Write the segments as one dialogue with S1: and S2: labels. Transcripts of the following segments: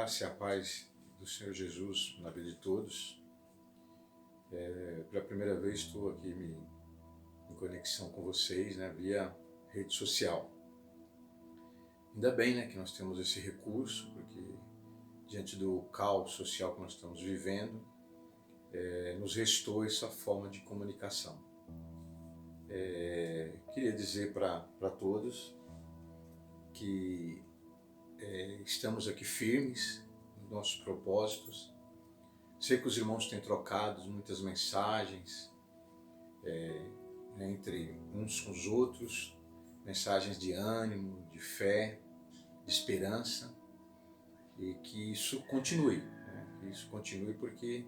S1: graça e a paz do Senhor Jesus na vida de todos. Pela primeira vez estou aqui em conexão com vocês, né, via rede social. Ainda bem, né, que nós temos esse recurso, porque diante do caos social que nós estamos vivendo, nos restou essa forma de comunicação. Queria dizer para todos que estamos aqui firmes nos nossos propósitos. Sei que os irmãos têm trocado muitas mensagens entre uns com os outros, mensagens de ânimo, de fé, de esperança, e que isso continue, né? Que isso continue porque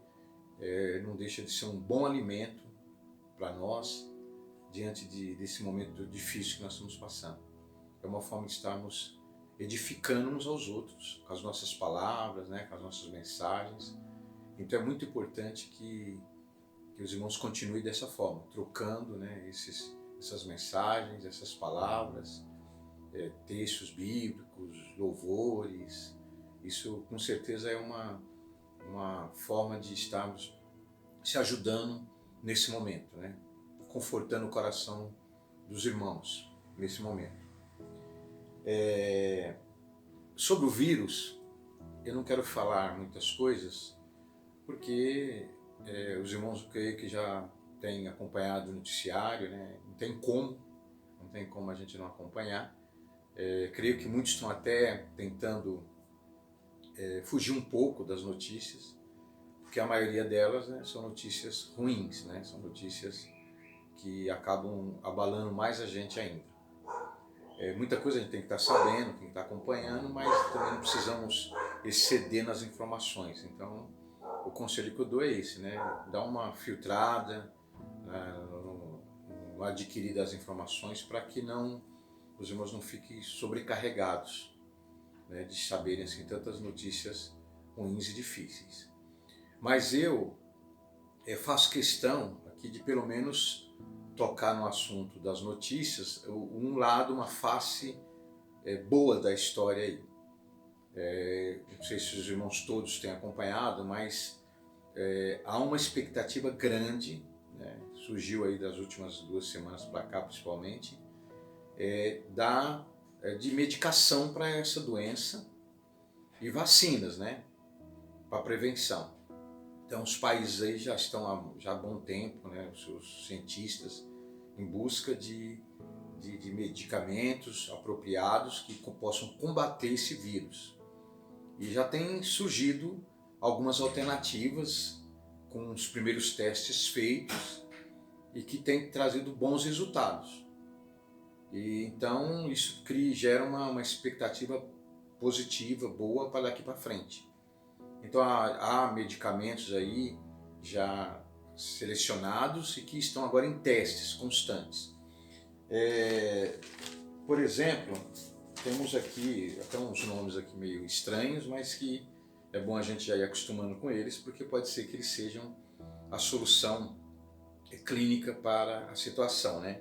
S1: não deixa de ser um bom alimento para nós diante desse momento difícil que nós estamos passando. É uma forma de estarmos edificando uns aos outros, com as nossas palavras, né, com as nossas mensagens. Então é muito importante que os irmãos continuem dessa forma, trocando, né, essas mensagens, essas palavras, textos bíblicos, louvores. Isso com certeza é uma forma de estarmos se ajudando nesse momento, né, confortando o coração dos irmãos nesse momento. Sobre o vírus, eu não quero falar muitas coisas, porque os irmãos, eu creio que já têm acompanhado o noticiário, né? Não tem como a gente não acompanhar. Creio que muitos estão até tentando fugir um pouco das notícias, porque a maioria delas, né, são notícias ruins, né? São notícias que acabam abalando mais a gente ainda. Muita coisa a gente tem que estar sabendo, tem que estar acompanhando, mas também não precisamos exceder nas informações. Então, o conselho que eu dou é esse, né? Dar uma filtrada no adquirir das informações para que os irmãos não fiquem sobrecarregados, né, de saberem assim, tantas notícias ruins e difíceis. Mas eu faço questão aqui de pelo menos tocar no assunto das notícias, um lado, uma face boa da história aí. Não sei se os irmãos todos têm acompanhado, mas há uma expectativa grande, né, surgiu aí das últimas 2 semanas para cá principalmente, de medicação para essa doença e vacinas, né, para prevenção. Então os países aí já estão há bom tempo, né, os seus cientistas, em busca de medicamentos apropriados que possam combater esse vírus. E já tem surgido algumas alternativas com os primeiros testes feitos e que tem trazido bons resultados. E então isso gera uma expectativa positiva, boa para daqui para frente. Então há medicamentos aí já selecionados e que estão agora em testes constantes. Por exemplo, temos aqui até uns nomes aqui meio estranhos, mas que é bom a gente já ir acostumando com eles, porque pode ser que eles sejam a solução clínica para a situação, né?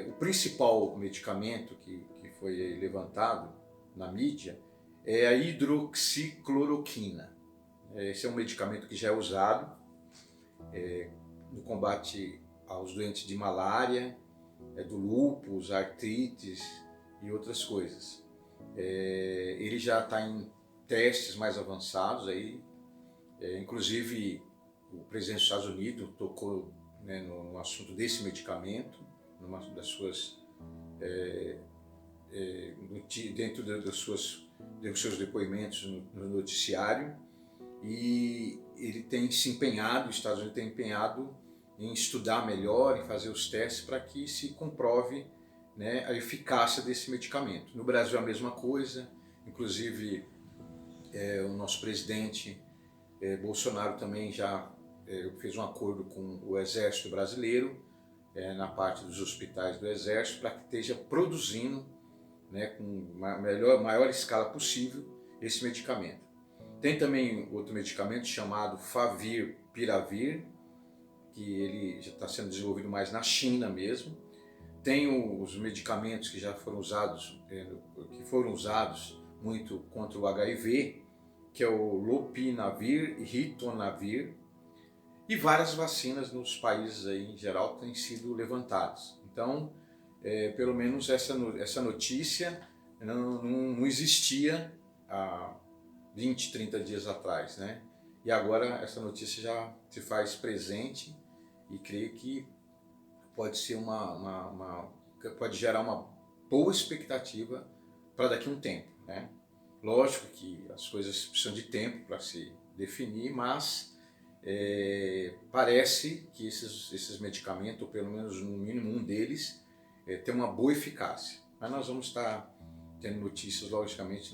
S1: O principal medicamento que foi levantado na mídia é a hidroxicloroquina. Esse é um medicamento que já é usado no combate aos doentes de malária, do lúpus, artrites e outras coisas. Ele já está em testes mais avançados, aí, inclusive o presidente dos Estados Unidos tocou, né, no assunto desse medicamento, numa das suas, dentro dos seus depoimentos no noticiário, e ele tem se empenhado, os Estados Unidos tem empenhado em estudar melhor, em fazer os testes para que se comprove, né, a eficácia desse medicamento. No Brasil a mesma coisa, inclusive o nosso presidente Bolsonaro também já fez um acordo com o Exército Brasileiro, na parte dos hospitais do Exército, para que esteja produzindo, né, com maior escala possível esse medicamento. Tem também outro medicamento chamado Favipiravir, que ele já está sendo desenvolvido mais na China mesmo. Tem os medicamentos que já foram usados, muito contra o HIV, que é o Lopinavir e Ritonavir, e várias vacinas nos países aí, em geral, têm sido levantadas. Então, pelo menos essa notícia não existia há 20, 30 dias atrás, né? E agora essa notícia já se faz presente e creio que pode ser pode gerar uma boa expectativa para daqui a um tempo, né? Lógico que as coisas precisam de tempo para se definir, mas parece que esses medicamentos, ou pelo menos no mínimo um deles, tem uma boa eficácia. Mas nós vamos estar tendo notícias, logicamente,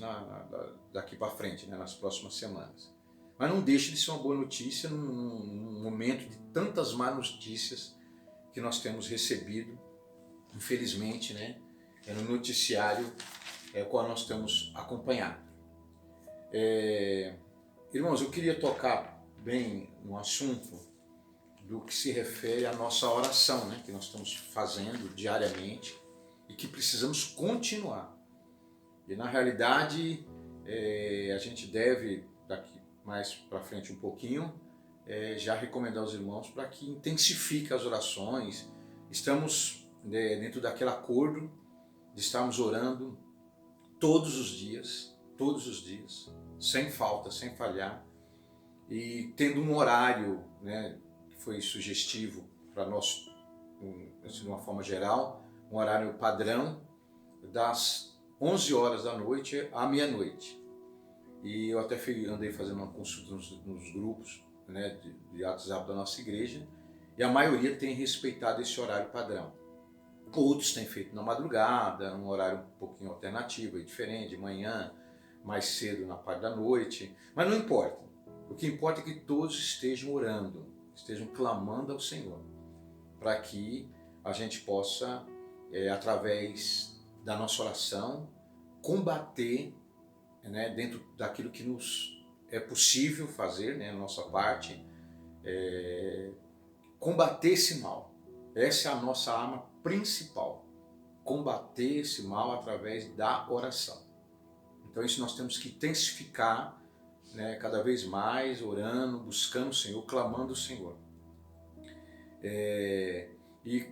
S1: daqui para frente, né, nas próximas semanas. Mas não deixe de ser uma boa notícia num momento de tantas más notícias que nós temos recebido, infelizmente, né, no noticiário qual nós temos acompanhado. Irmãos, eu queria tocar bem no assunto do que se refere à nossa oração, né, que nós estamos fazendo diariamente e que precisamos continuar. E na realidade, a gente deve, daqui mais para frente um pouquinho, já recomendar aos irmãos para que intensifiquem as orações. Estamos dentro daquele acordo de estarmos orando todos os dias, sem falta, sem falhar, e tendo um horário, né, que foi sugestivo para nós, de uma forma geral, um horário padrão das 11 horas da noite à meia-noite. E eu até andei fazendo uma consulta nos grupos, né, de WhatsApp da nossa igreja, e a maioria tem respeitado esse horário padrão. Outros têm feito na madrugada, um horário um pouquinho alternativo e diferente, de manhã, mais cedo na parte da noite, mas não importa. O que importa é que todos estejam orando, estejam clamando ao Senhor, para que a gente possa, através da nossa oração, combater, né, dentro daquilo que nos é possível fazer, né, a nossa parte, combater esse mal. Essa é a nossa arma principal, combater esse mal através da oração. Então isso nós temos que intensificar, né, cada vez mais, orando, buscando o Senhor, clamando o Senhor. E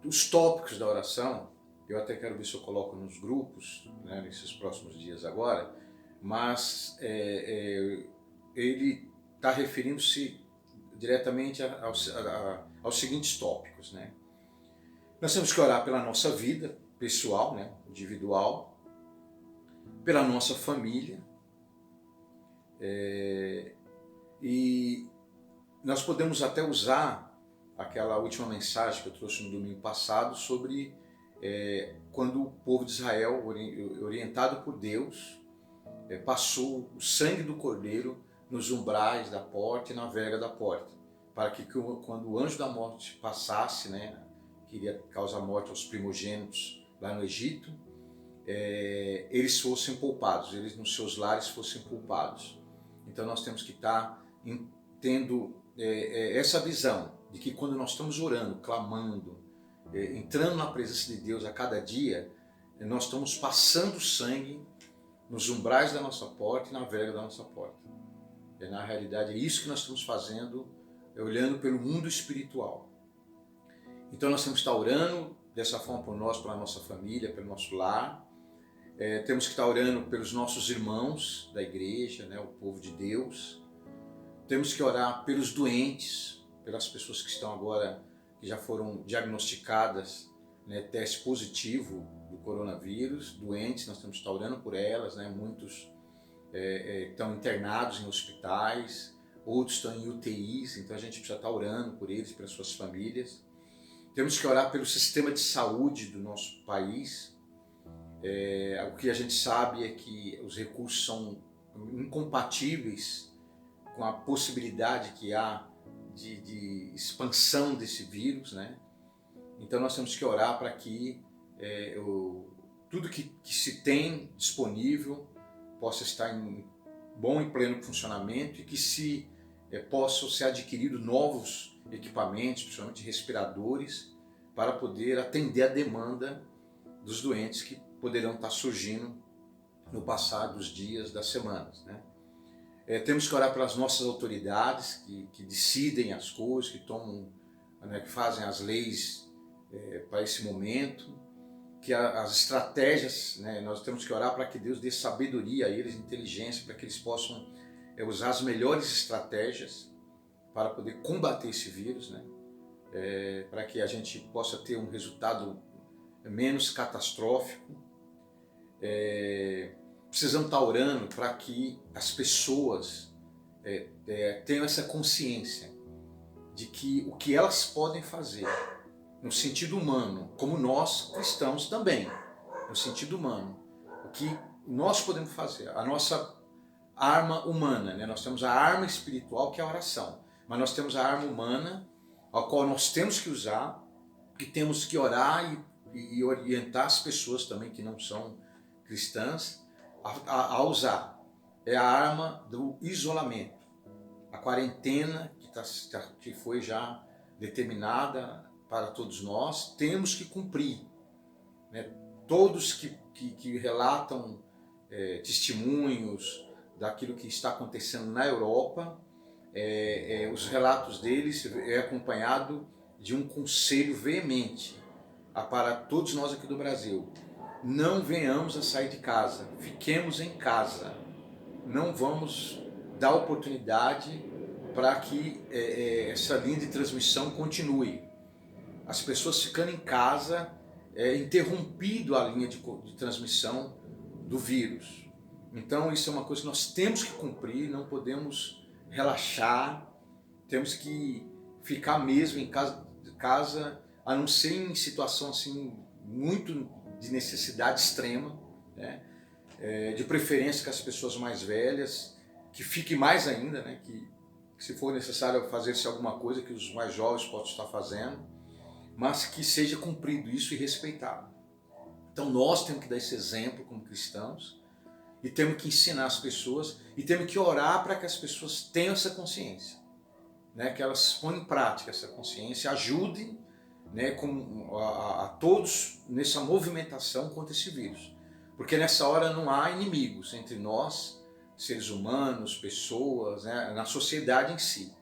S1: os tópicos da oração, eu até quero ver se eu coloco nos grupos, né, nesses próximos dias agora, mas ele está referindo-se diretamente aos seguintes tópicos, né? Nós temos que orar pela nossa vida pessoal, né, individual, pela nossa família, e nós podemos até usar aquela última mensagem que eu trouxe no domingo passado sobre quando o povo de Israel, orientado por Deus, passou o sangue do cordeiro nos umbrais da porta e na verga da porta, para que quando o anjo da morte passasse, né, que iria causar morte aos primogênitos lá no Egito, eles fossem poupados, eles nos seus lares fossem poupados. Então nós temos que estar tendo essa visão de que quando nós estamos orando, clamando, entrando na presença de Deus a cada dia, nós estamos passando sangue nos umbrais da nossa porta e na verga da nossa porta. Na realidade é isso que nós estamos fazendo, olhando pelo mundo espiritual. Então nós temos que estar orando dessa forma por nós, pela nossa família, pelo nosso lar. Temos que estar orando pelos nossos irmãos da igreja, né, o povo de Deus. Temos que orar pelos doentes, pelas pessoas que estão agora, que já foram diagnosticadas, né, teste positivo do coronavírus, doentes, nós temos que estar orando por elas, né, muitos estão internados em hospitais, outros estão em UTIs, então a gente precisa estar orando por eles, pelas suas famílias. Temos que orar pelo sistema de saúde do nosso país. O que a gente sabe é que os recursos são incompatíveis com a possibilidade que há de expansão desse vírus, né? Então nós temos que orar para que tudo que se tem disponível possa estar em bom e pleno funcionamento e que possam ser adquiridos novos equipamentos, principalmente respiradores, para poder atender a demanda dos doentes que poderão estar surgindo no passar dos dias, das semanas, né? Temos que orar pelas nossas autoridades que decidem as coisas, que tomam, né, que fazem as leis para esse momento, que as estratégias, né, nós temos que orar para que Deus dê sabedoria a eles, inteligência, para que eles possam usar as melhores estratégias para poder combater esse vírus, né? Para que a gente possa ter um resultado menos catastrófico. Precisamos estar orando para que as pessoas tenham essa consciência de que o que elas podem fazer no sentido humano, como nós cristãos também, no sentido humano, o que nós podemos fazer, a nossa arma humana, né? Nós temos a arma espiritual, que é a oração, mas nós temos a arma humana, a qual nós temos que usar, e temos que orar e orientar as pessoas também que não são cristãs a usar. É a arma do isolamento, a quarentena que foi já determinada para todos nós, temos que cumprir, né? Todos que relatam testemunhos daquilo que está acontecendo na Europa, os relatos deles é acompanhado de um conselho veemente para todos nós aqui do Brasil: não venhamos a sair de casa, fiquemos em casa, não vamos dar oportunidade para que essa linha de transmissão continue. As pessoas ficando em casa, interrompido a linha de transmissão do vírus. Então isso é uma coisa que nós temos que cumprir, não podemos relaxar, temos que ficar mesmo em casa, a não ser em situação assim muito de necessidade extrema, né? De preferência com as pessoas mais velhas, que fique mais ainda, né? Que se for necessário fazer-se alguma coisa que os mais jovens possam estar fazendo, mas que seja cumprido isso e respeitado. Então nós temos que dar esse exemplo como cristãos, e temos que ensinar as pessoas, e temos que orar para que as pessoas tenham essa consciência, né? Que elas ponham em prática essa consciência, ajudem, né, a todos nessa movimentação contra esse vírus. Porque nessa hora não há inimigos entre nós, seres humanos, pessoas, né, na sociedade em si.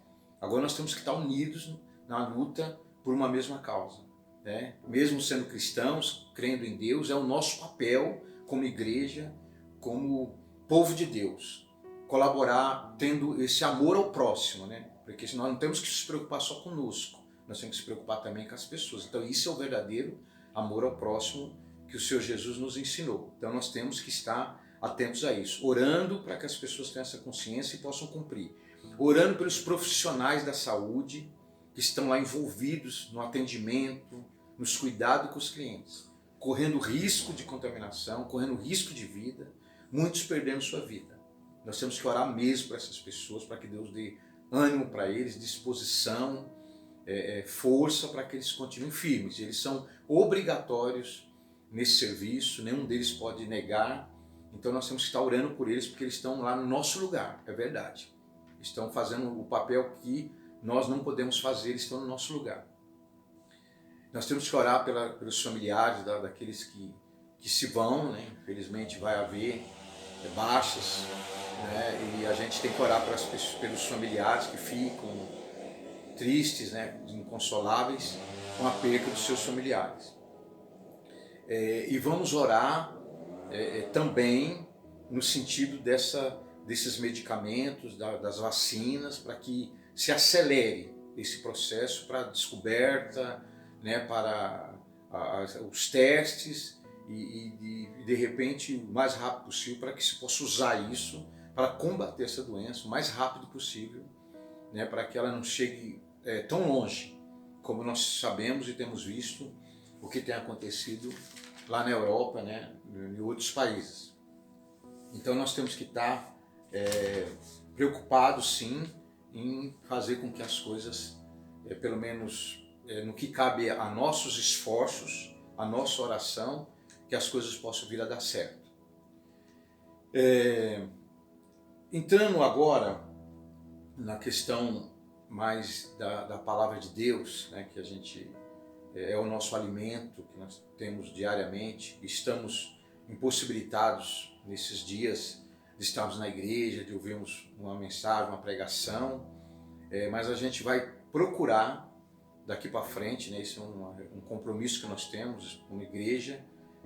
S1: Agora nós temos que estar unidos na luta por uma mesma causa, né? Mesmo sendo cristãos, crendo em Deus, é o nosso papel como igreja, como povo de Deus, colaborar tendo esse amor ao próximo, né? Porque nós não temos que se preocupar só conosco, nós temos que se preocupar também com as pessoas. Então isso é o verdadeiro amor ao próximo que o Senhor Jesus nos ensinou. Então nós temos que estar atentos a isso, orando para que as pessoas tenham essa consciência e possam cumprir. Orando pelos profissionais da saúde que estão lá envolvidos no atendimento, nos cuidados com os clientes, correndo risco de contaminação, correndo risco de vida, muitos perdendo sua vida. Nós temos que orar mesmo para essas pessoas, para que Deus dê ânimo para eles, disposição, força para que eles continuem firmes. Eles são obrigatórios nesse serviço, nenhum deles pode negar. Então nós temos que estar orando por eles, porque eles estão lá no nosso lugar, é verdade. Estão fazendo o papel que nós não podemos fazer, eles estão no nosso lugar. Nós temos que orar pelos familiares daqueles que se vão, né? Infelizmente vai haver baixas, né? E a gente tem que orar pelos familiares que ficam tristes, né? Inconsoláveis com a perda dos seus familiares. E vamos orar também no sentido desses medicamentos, das vacinas, para que se acelere esse processo para a descoberta, né, para os testes e de repente o mais rápido possível, para que se possa usar isso para combater essa doença o mais rápido possível, né, para que ela não chegue tão longe, como nós sabemos e temos visto o que tem acontecido lá na Europa, né, em outros países. Então nós temos que estar preocupados sim em fazer com que as coisas, pelo menos no que cabe a nossos esforços, a nossa oração, que as coisas possam vir a dar certo. Entrando agora na questão mais da palavra de Deus, né, que a gente é o nosso alimento, que nós temos diariamente, estamos impossibilitados nesses dias de estarmos na igreja, de ouvirmos uma mensagem, uma pregação, mas a gente vai procurar daqui para frente, né, esse é um compromisso que nós temos como igreja,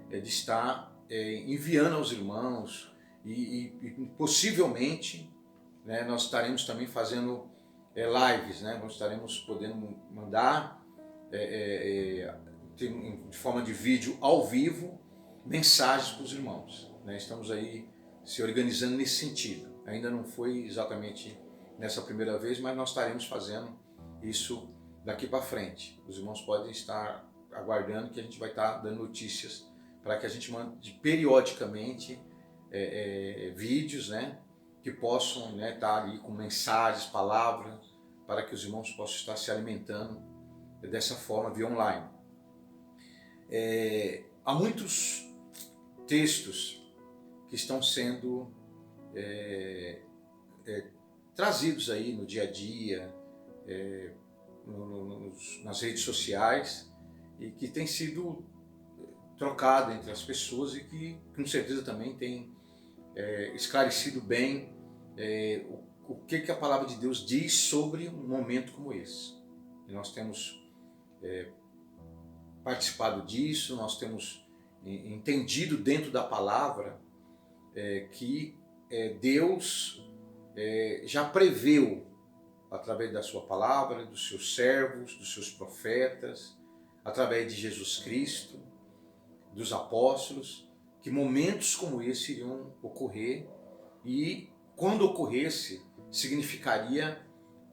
S1: de estar enviando aos irmãos e possivelmente, né, nós estaremos também fazendo lives, né, nós estaremos podendo mandar de forma de vídeo ao vivo mensagens para os irmãos, né? Estamos aí se organizando nesse sentido. Ainda não foi exatamente nessa primeira vez, mas nós estaremos fazendo isso daqui para frente. Os irmãos podem estar aguardando que a gente vai estar dando notícias para que a gente mande periodicamente vídeos, né, que possam, né, estar ali com mensagens, palavras, para que os irmãos possam estar se alimentando dessa forma via online. Há muitos textos que estão sendo trazidos aí no dia a dia, nas redes sociais, e que tem sido trocado entre as pessoas e que com certeza também tem esclarecido bem o que a palavra de Deus diz sobre um momento como esse. E nós temos participado disso, nós temos entendido dentro da palavra que Deus já preveu, através da sua palavra, dos seus servos, dos seus profetas, através de Jesus Cristo, dos apóstolos, que momentos como esse iriam ocorrer e, quando ocorresse, significaria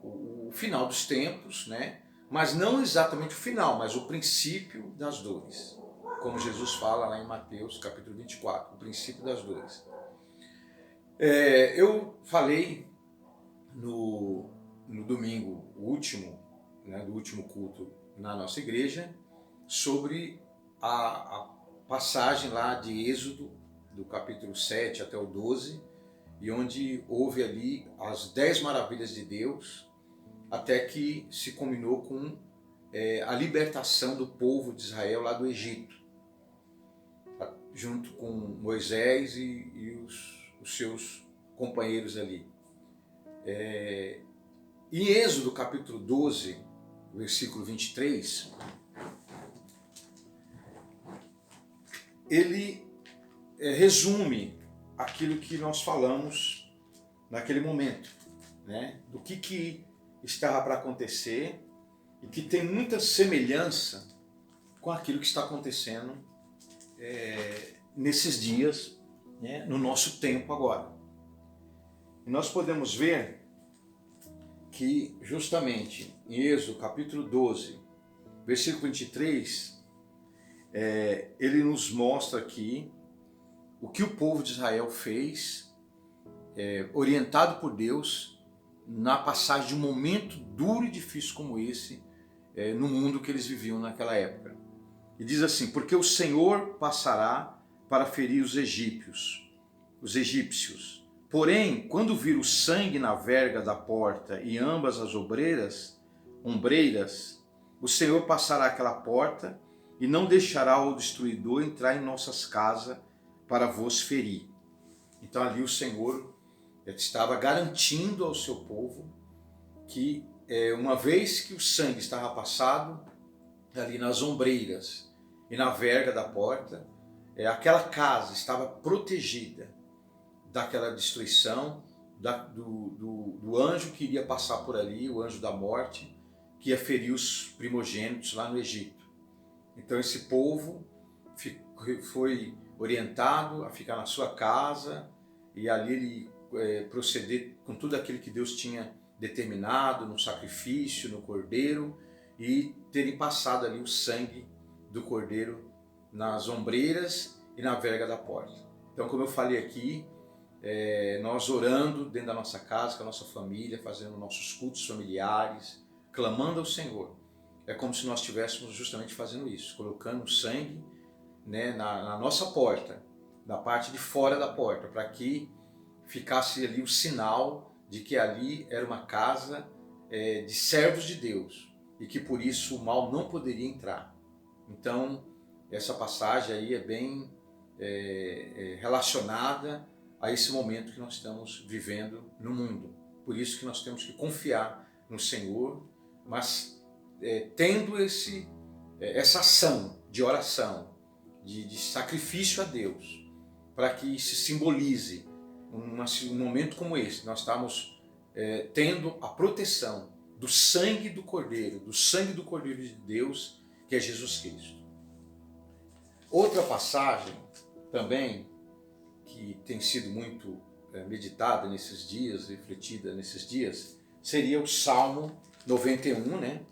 S1: o final dos tempos, né? Mas não exatamente o final, mas o princípio das dores. Como Jesus fala lá em Mateus capítulo 24, o princípio das dores. Eu falei no domingo último, né, do último culto na nossa igreja, sobre a passagem lá de Êxodo, do capítulo 7 até o 12, e onde houve ali as 10 maravilhas de Deus, até que se combinou com a libertação do povo de Israel lá do Egito, junto com Moisés e os seus companheiros ali. Em Êxodo capítulo 12, versículo 23, ele resume aquilo que nós falamos naquele momento, né? Do que estava para acontecer e que tem muita semelhança com aquilo que está acontecendo nesses dias, né, no nosso tempo agora. E nós podemos ver que justamente em Êxodo capítulo 12, versículo 23, ele nos mostra aqui o que o povo de Israel fez, orientado por Deus, na passagem de um momento duro e difícil como esse, no mundo que eles viviam naquela época. E diz assim: porque o Senhor passará para ferir os egípcios. Porém, quando vir o sangue na verga da porta e ambas as ombreiras, o Senhor passará aquela porta e não deixará o destruidor entrar em nossas casas para vos ferir. Então ali o Senhor estava garantindo ao seu povo que uma vez que o sangue estava passado ali nas ombreiras e na verga da porta, aquela casa estava protegida daquela destruição, do anjo que iria passar por ali, o anjo da morte, que ia ferir os primogênitos lá no Egito. Então esse povo foi orientado a ficar na sua casa e ali ele proceder com tudo aquilo que Deus tinha determinado no sacrifício, no cordeiro, e terem passado ali o sangue do cordeiro nas ombreiras e na verga da porta. Então, como eu falei aqui, nós orando dentro da nossa casa, com a nossa família, fazendo nossos cultos familiares, clamando ao Senhor, é como se nós estivéssemos justamente fazendo isso, colocando o sangue, né, na nossa porta, na parte de fora da porta, para que ficasse ali o sinal de que ali era uma casa de servos de Deus e que por isso o mal não poderia entrar. Então essa passagem aí é bem relacionada a esse momento que nós estamos vivendo no mundo. Por isso que nós temos que confiar no Senhor, mas tendo essa ação de oração, de sacrifício a Deus, para que se simbolize um momento como esse. Nós estamos tendo a proteção do sangue do Cordeiro de Deus, que é Jesus Cristo. Outra passagem também, que tem sido muito meditada nesses dias, refletida nesses dias, seria o Salmo 91, né?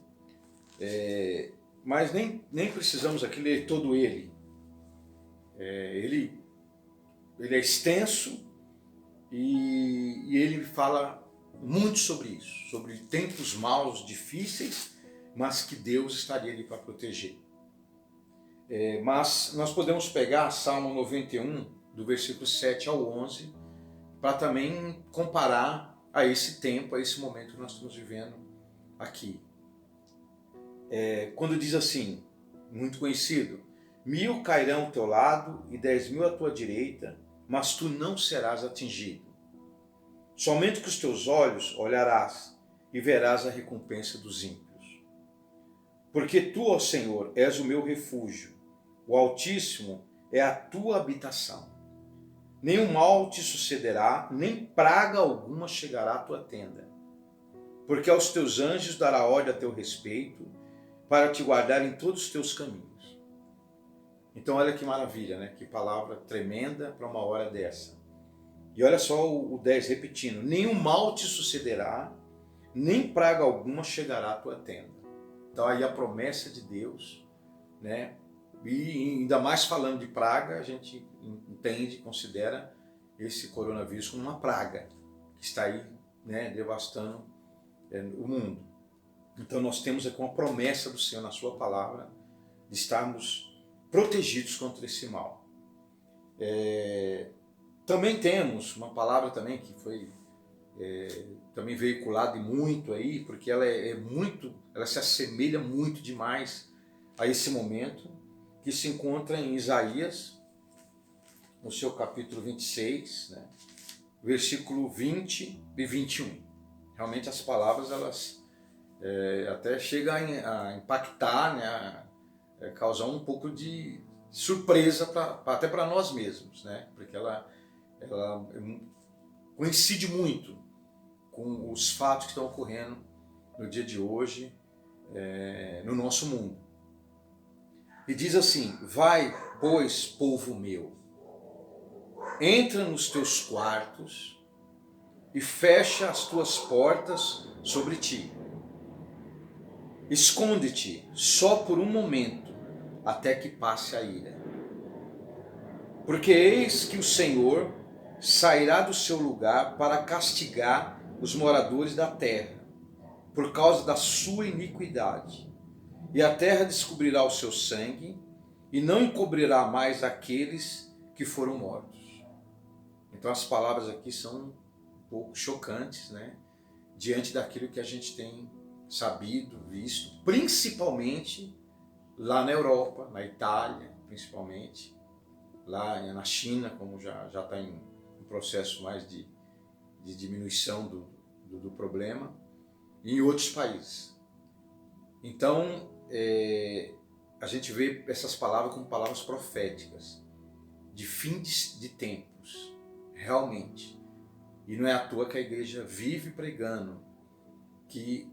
S1: Mas nem precisamos aqui ler todo ele. Ele é extenso e ele fala muito sobre isso, sobre tempos maus, difíceis, mas que Deus estaria ali para proteger. Mas nós podemos pegar Salmo 91, do versículo 7 ao 11, para também comparar a esse tempo, a esse momento que nós estamos vivendo aqui. Quando diz assim, muito conhecido: 1000 cairão ao teu lado e 10.000 à tua direita, mas tu não serás atingido. Somente com os teus olhos olharás e verás a recompensa dos ímpios. Porque tu, ó Senhor, és o meu refúgio, o Altíssimo é a tua habitação. Nenhum mal te sucederá, nem praga alguma chegará à tua tenda. Porque aos teus anjos dará ordem a teu respeito, para te guardar em todos os teus caminhos. Então olha que maravilha, né? Que palavra tremenda para uma hora dessa. E olha só o 10 repetindo: nenhum mal te sucederá, nem praga alguma chegará à tua tenda. Então aí a promessa de Deus, né? E ainda mais falando de praga, a gente entende, considera esse coronavírus como uma praga que está aí, né, devastando o mundo. Então nós temos aqui uma promessa do Senhor na sua palavra de estarmos protegidos contra esse mal. Também temos uma palavra também que foi também veiculada muito aí, porque ela se assemelha muito demais a esse momento, que se encontra em Isaías, no seu capítulo 26, né, versículo 20 e 21. Realmente as palavras, elas até chegam a impactar, né, a causar um pouco de surpresa até para nós mesmos, né, porque ela coincide muito com os fatos que estão ocorrendo no dia de hoje no nosso mundo. E diz assim: vai, pois, povo meu, entra nos teus quartos e fecha as tuas portas sobre ti. Esconde-te só por um momento, até que passe a ira. Porque eis que o Senhor sairá do seu lugar para castigar os moradores da terra, por causa da sua iniquidade. E a terra descobrirá o seu sangue, e não encobrirá mais aqueles que foram mortos. Então as palavras aqui são um pouco chocantes, né? Diante daquilo que a gente tem sabido, visto, principalmente lá na Europa, na Itália, principalmente, lá na China, como já está em um processo mais de diminuição do problema, e em outros países. Então, a gente vê essas palavras como palavras proféticas, de fim de tempos, realmente. E não é à toa que a igreja vive pregando que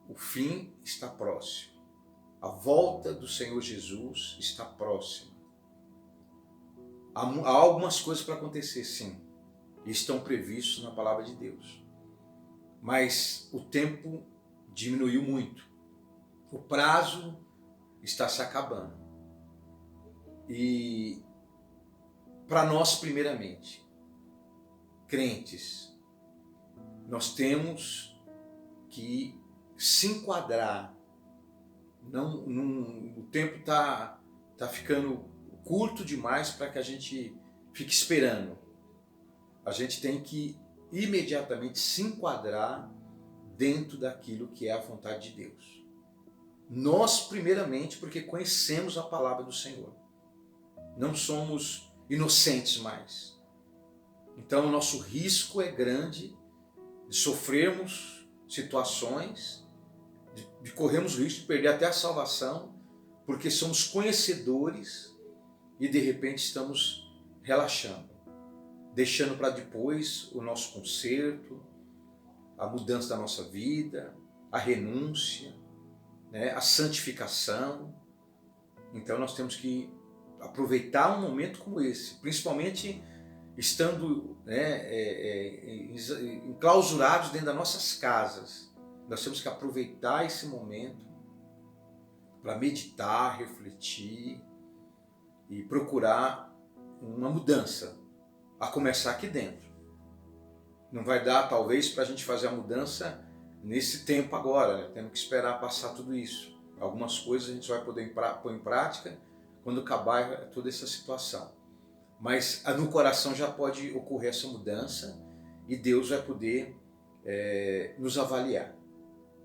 S1: o fim está próximo. A volta do Senhor Jesus está próxima. Há algumas coisas para acontecer, sim, e estão previstos na palavra de Deus. Mas o tempo diminuiu muito. O prazo está se acabando. E para nós, primeiramente, crentes, nós temos que se enquadrar. O tempo está ficando curto demais para que a gente fique esperando. A gente tem que imediatamente se enquadrar dentro daquilo que é a vontade de Deus. Nós, primeiramente, porque conhecemos a palavra do Senhor. Não somos inocentes mais. Então o nosso risco é grande de sofrermos situações, de corrermos o risco de perder até a salvação, porque somos conhecedores e de repente estamos relaxando, deixando para depois o nosso conserto, a mudança da nossa vida, a renúncia, né, a santificação. Então nós temos que aproveitar um momento como esse, principalmente estando, né, enclausurados dentro das nossas casas. Nós temos que aproveitar esse momento para meditar, refletir e procurar uma mudança, a começar aqui dentro. Não vai dar, talvez, para a gente fazer a mudança nesse tempo agora, né? Temos que esperar passar tudo isso. Algumas coisas a gente vai poder pôr em prática quando acabar toda essa situação. Mas no coração já pode ocorrer essa mudança e Deus vai poder nos avaliar.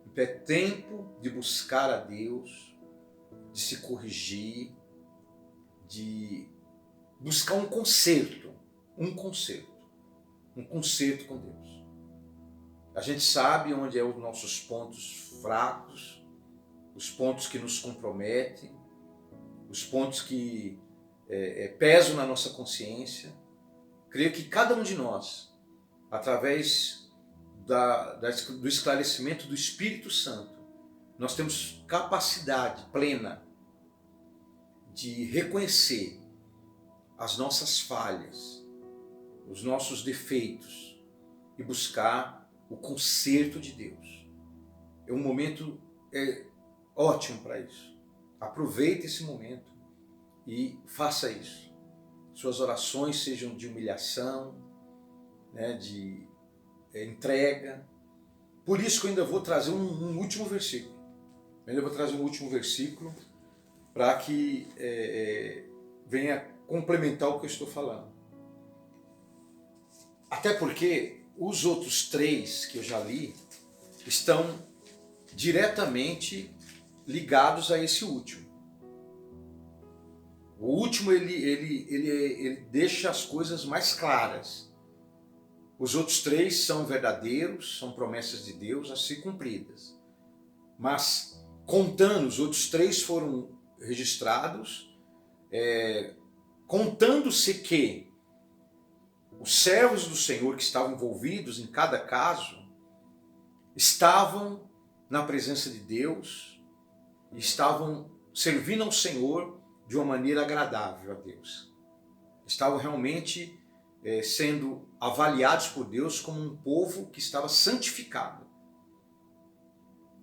S1: Então é tempo de buscar a Deus, de se corrigir, de buscar um conserto com Deus. A gente sabe onde é os nossos pontos fracos, os pontos que nos comprometem, os pontos que pesam na nossa consciência. Creio que cada um de nós, através do esclarecimento do Espírito Santo, nós temos capacidade plena de reconhecer as nossas falhas, os nossos defeitos e buscar o conserto de Deus. É um momento ótimo para isso. Aproveite esse momento e faça isso. Suas orações sejam de humilhação, né, de entrega. Por isso que eu ainda vou trazer um último versículo. Para que venha complementar o que eu estou falando. Até porque os outros 3 que eu já li estão diretamente ligados a esse último. O último ele deixa as coisas mais claras. Os outros 3 são verdadeiros, são promessas de Deus a ser cumpridas. Mas contando, os outros 3 foram registrados, contando-se que os servos do Senhor que estavam envolvidos em cada caso estavam na presença de Deus e estavam servindo ao Senhor de uma maneira agradável a Deus. Estavam realmente sendo avaliados por Deus como um povo que estava santificado.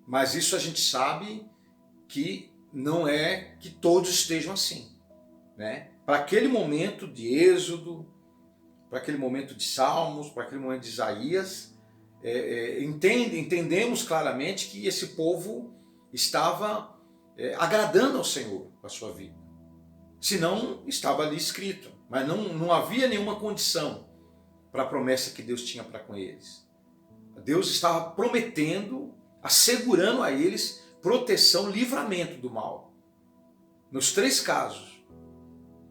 S1: Mas isso a gente sabe que não é que todos estejam assim, né? Para aquele momento de Êxodo, para aquele momento de Salmos, para aquele momento de Isaías, entendemos claramente que esse povo estava agradando ao Senhor com a sua vida. Senão estava ali escrito, mas não havia nenhuma condição para a promessa que Deus tinha para com eles. Deus estava prometendo, assegurando a eles proteção, livramento do mal. Nos 3 casos,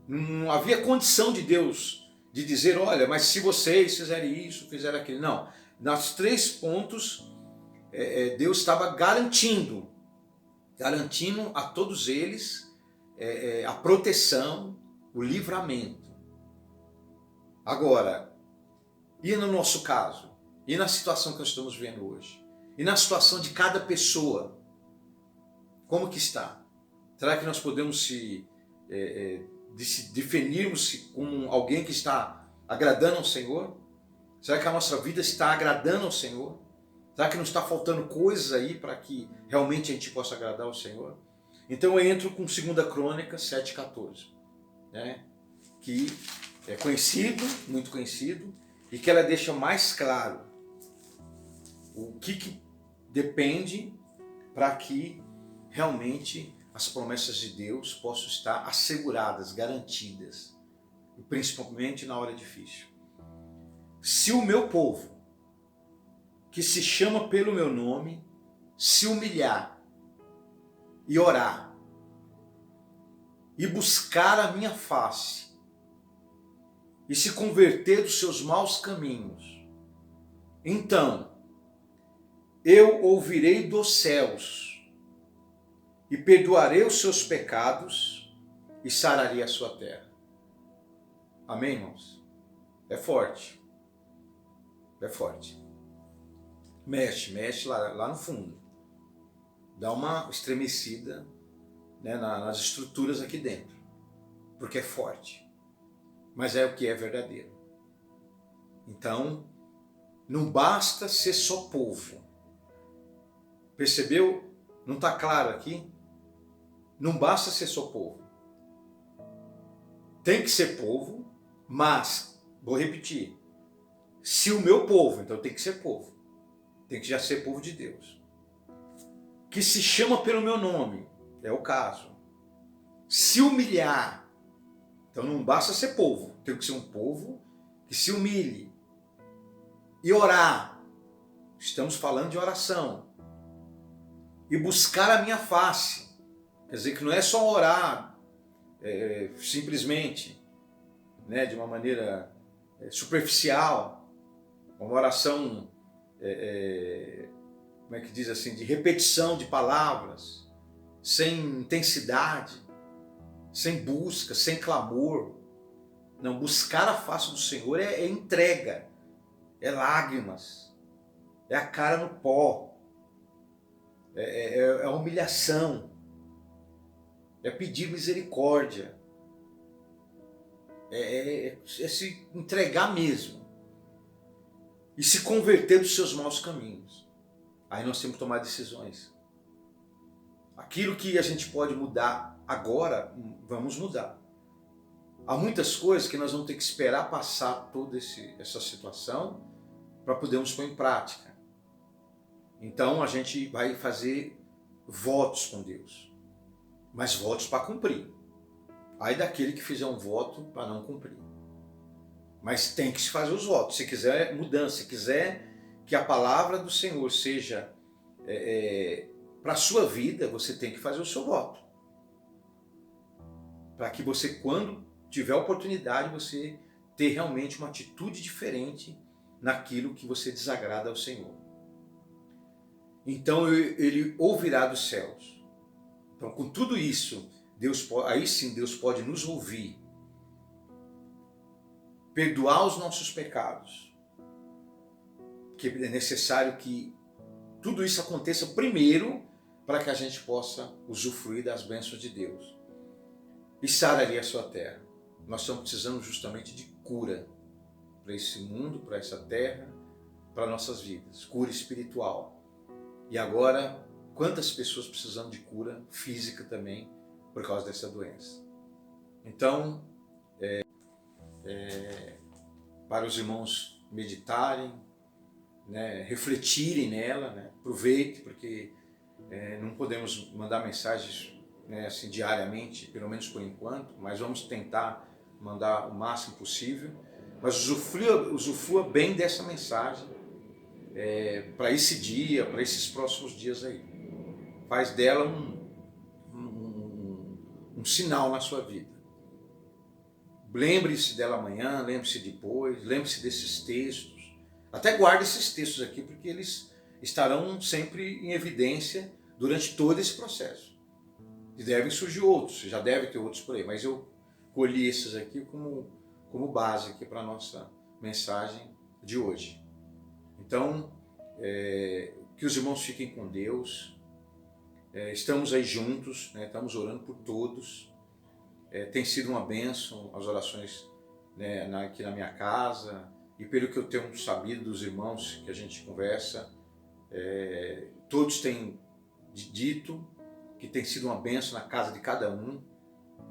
S1: não havia condição de Deus de dizer, olha, mas se vocês fizerem isso, fizerem aquilo. Não, nos 3 pontos, Deus estava garantindo a todos eles a proteção, o livramento. Agora, e no nosso caso? E na situação que nós estamos vendo hoje? E na situação de cada pessoa? Como que está? Será que nós podemos se definirmos como alguém que está agradando ao Senhor? Será que a nossa vida está agradando ao Senhor? Será que não está faltando coisas aí para que realmente a gente possa agradar ao Senhor? Então eu entro com 2 Crônicas 7,14, né? Que é conhecido, muito conhecido, e que ela deixa mais claro o que depende para que realmente as promessas de Deus possam estar asseguradas, garantidas, e principalmente na hora difícil. Se o meu povo, que se chama pelo meu nome, se humilhar e orar e buscar a minha face e se converter dos seus maus caminhos, então eu ouvirei dos céus e perdoarei os seus pecados e sararei a sua terra. Amém, irmãos? É forte. É forte. Mexe lá no fundo. Dá uma estremecida, né, nas estruturas aqui dentro. Porque é forte. Mas é o que é verdadeiro. Então, não basta ser só povo. Percebeu? Não está claro aqui? Não basta ser só povo. Tem que ser povo, mas, vou repetir, se o meu povo, então tem que ser povo. Tem que já ser povo de Deus. Que se chama pelo meu nome, é o caso. Se humilhar, então não basta ser povo, tem que ser um povo que se humilhe. E orar, estamos falando de oração. E buscar a minha face. Quer dizer que não é só orar simplesmente, né, de uma maneira superficial, uma oração, como é que diz assim, de repetição de palavras, sem intensidade, sem busca, sem clamor. Não, buscar a face do Senhor é entrega, é lágrimas, é a cara no pó, é humilhação, é pedir misericórdia, é se entregar mesmo e se converter dos seus maus caminhos. Aí nós temos que tomar decisões. Aquilo que a gente pode mudar agora, vamos mudar. Há muitas coisas que nós vamos ter que esperar passar toda essa situação para podermos pôr em prática. Então a gente vai fazer votos com Deus, mas votos para cumprir. Aí daquele que fizer um voto para não cumprir. Mas tem que se fazer os votos. Se quiser mudança, se quiser que a palavra do Senhor seja para a sua vida, você tem que fazer o seu voto. Para que você, quando tiver oportunidade, você ter realmente uma atitude diferente naquilo que você desagrada ao Senhor. Então ele ouvirá dos céus. Então, com tudo isso, aí sim Deus pode nos ouvir, perdoar os nossos pecados, porque é necessário que tudo isso aconteça primeiro para que a gente possa usufruir das bênçãos de Deus e sararia a sua terra. Nós estamos precisando justamente de cura para esse mundo, para essa terra, para nossas vidas, cura espiritual. E agora, quantas pessoas precisando de cura física também por causa dessa doença? Então, para os irmãos meditarem, né, refletirem nela, né, aproveite, porque não podemos mandar mensagens, né, assim, diariamente, pelo menos por enquanto, mas vamos tentar mandar o máximo possível, mas usufrua bem dessa mensagem para esse dia, para esses próximos dias aí. Faz dela um sinal na sua vida. Lembre-se dela amanhã, lembre-se depois, lembre-se desses textos. Até guarde esses textos aqui, porque eles estarão sempre em evidência durante todo esse processo. E devem surgir outros, já deve ter outros por aí, mas eu colhi esses aqui como base aqui para a nossa mensagem de hoje. Então, que os irmãos fiquem com Deus. Estamos aí juntos, né? Estamos orando por todos. Tem sido uma bênção as orações, né, aqui na minha casa, e pelo que eu tenho sabido dos irmãos que a gente conversa, todos têm dito que tem sido uma bênção na casa de cada um.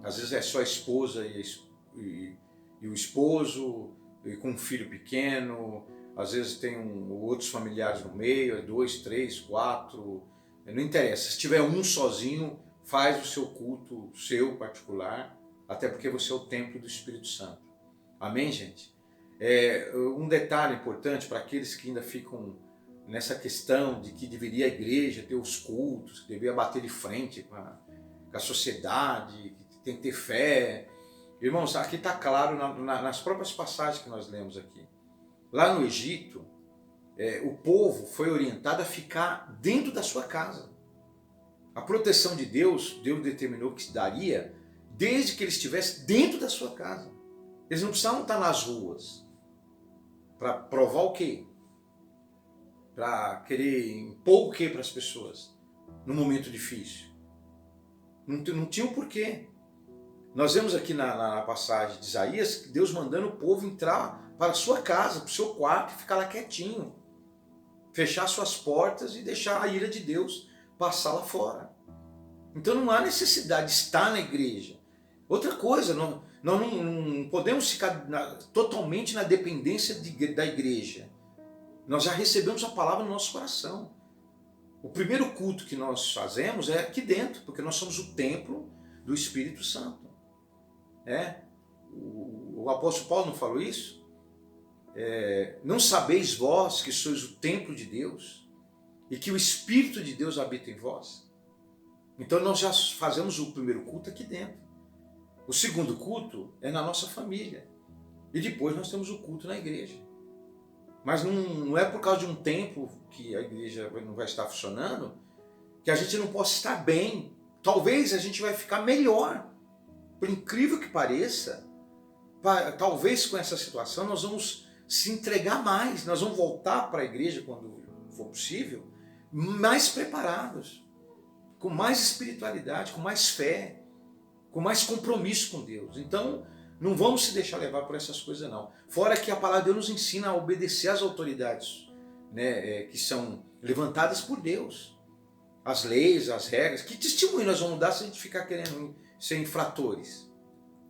S1: Às vezes é só a esposa e o esposo, e com um filho pequeno, às vezes tem outros familiares no meio, 2, 3, 4, não interessa. Se tiver um sozinho, faz o seu culto, seu particular, até porque você é o templo do Espírito Santo. Amém, gente? Um detalhe importante para aqueles que ainda ficam nessa questão de que deveria a igreja ter os cultos, que deveria bater de frente com a sociedade, que tem que ter fé. Irmãos, aqui está claro nas próprias passagens que nós lemos aqui. Lá no Egito, o povo foi orientado a ficar dentro da sua casa. A proteção de Deus, Deus determinou que se daria desde que ele estivesse dentro da sua casa. Eles não precisavam estar nas ruas. Para provar o quê? Para querer impor o quê para as pessoas? Num momento difícil. Não tinha o porquê. Nós vemos aqui na passagem de Isaías, Deus mandando o povo entrar para a sua casa, para o seu quarto e ficar lá quietinho. Fechar suas portas e deixar a ira de Deus passar lá fora. Então não há necessidade de estar na igreja. Outra coisa, nós não podemos ficar totalmente na dependência da igreja. Nós já recebemos a palavra no nosso coração. O primeiro culto que nós fazemos é aqui dentro, porque nós somos o templo do Espírito Santo. O apóstolo Paulo não falou isso? Não sabeis vós que sois o templo de Deus e que o Espírito de Deus habita em vós? Então nós já fazemos o primeiro culto aqui dentro. O segundo culto é na nossa família. E depois nós temos o culto na igreja. Mas não é por causa de um tempo que a igreja não vai estar funcionando que a gente não possa estar bem. Talvez a gente vai ficar melhor. Por incrível que pareça, talvez com essa situação nós vamos se entregar mais. Nós vamos voltar para a igreja quando for possível, mais preparados, com mais espiritualidade, com mais fé, com mais compromisso com Deus. Então, não vamos se deixar levar por essas coisas não. Fora que a palavra de Deus nos ensina a obedecer às autoridades, né, que são levantadas por Deus. As leis, as regras. Que testemunho nós vamos dar se a gente ficar querendo ser infratores?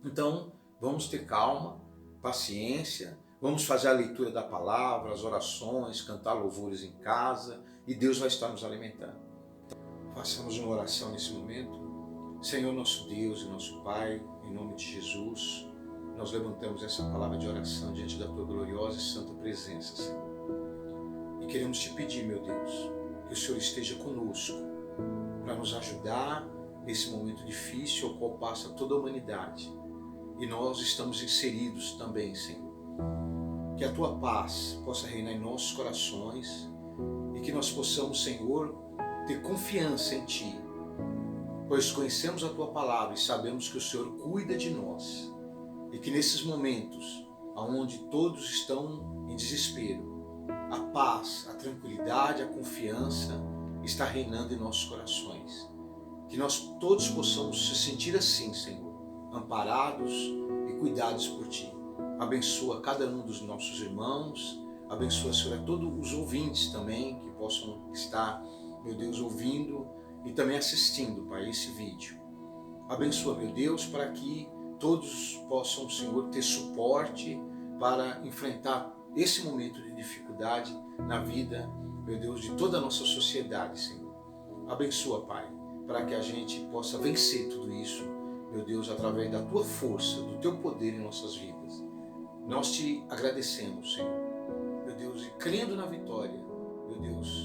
S1: Então, vamos ter calma, paciência, vamos fazer a leitura da palavra, as orações, cantar louvores em casa e Deus vai estar nos alimentando. Então, façamos uma oração nesse momento. Senhor nosso Deus e nosso Pai, em nome de Jesus, nós levantamos essa palavra de oração diante da Tua gloriosa e santa presença, Senhor. E queremos Te pedir, meu Deus, que o Senhor esteja conosco para nos ajudar nesse momento difícil ao qual passa toda a humanidade. E nós estamos inseridos também, Senhor. Que a Tua paz possa reinar em nossos corações e que nós possamos, Senhor, ter confiança em Ti, pois conhecemos a Tua palavra e sabemos que o Senhor cuida de nós e que nesses momentos onde todos estão em desespero, a paz, a tranquilidade, a confiança está reinando em nossos corações. Que nós todos possamos se sentir assim, Senhor, amparados e cuidados por Ti. Abençoa cada um dos nossos irmãos, abençoa, Senhor, a todos os ouvintes também que possam estar, meu Deus, ouvindo e também assistindo, Pai, esse vídeo. Abençoa, meu Deus, para que todos possam, Senhor, ter suporte para enfrentar esse momento de dificuldade na vida, meu Deus, de toda a nossa sociedade, Senhor. Abençoa, Pai, para que a gente possa vencer tudo isso, meu Deus, através da Tua força, do Teu poder em nossas vidas. Nós Te agradecemos, Senhor, meu Deus, e crendo na vitória, meu Deus,